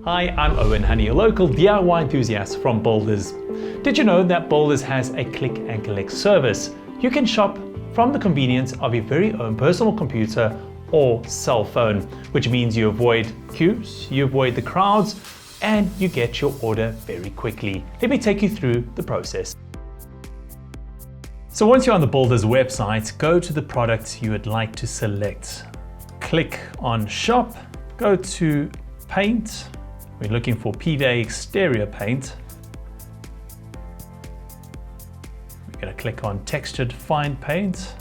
Hi, I'm Owen Honey, a local DIY enthusiast from Builders. Did you know that Builders has a click and collect service? You can shop from the convenience of your very own personal computer or cell phone, which means you avoid queues, you avoid the crowds, and you get your order very quickly. Let me take you through the process. So once you're on the Builders website, go to the product you would like to select. Click on Shop, go to Paint. We're looking for PVA exterior paint. We're going to click on Textured Fine Paint.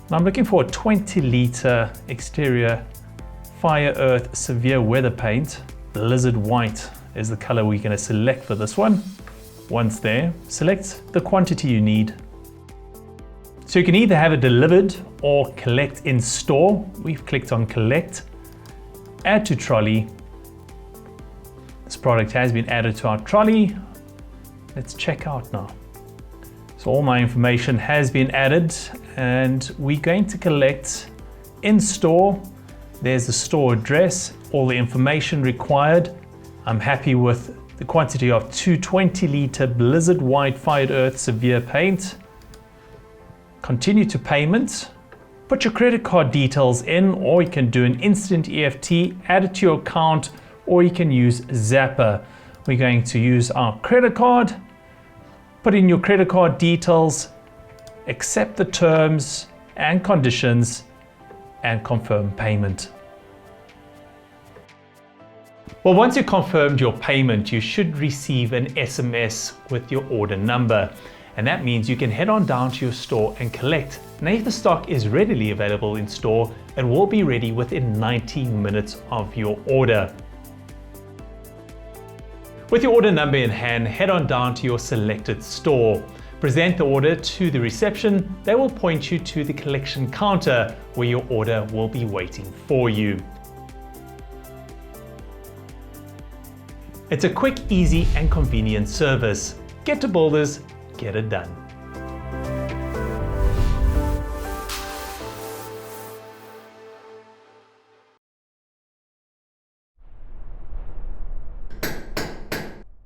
Now I'm looking for a 20-litre exterior Fire Earth Severe Weather Paint. Blizzard White is the color we're going to select for this one. Once there, select the quantity you need. So you can either have it delivered or collect in store. We've clicked on Collect. Add to trolley. This product has been added to our trolley. Let's check out now. So all my information has been added and we're going to collect in store. There's the store address, all the information required. I'm happy with the quantity of 220-litre Blizzard White Fire Earth Severe Paint. Continue to payment. Put your credit card details in, or you can do an instant EFT, add it to your account, or you can use Zapper. We're going to use our credit card. Put in your credit card details, accept the terms and conditions, and confirm payment. Well, once you confirmed your payment, you should receive an SMS with your order number. And that means you can head on down to your store and collect. Now, if the stock is readily available in store, it will be ready within 90 minutes of your order. With your order number in hand, head on down to your selected store. Present the order to the reception. They will point you to the collection counter where your order will be waiting for you. It's a quick, easy, and convenient service. Get to Builders, get it done.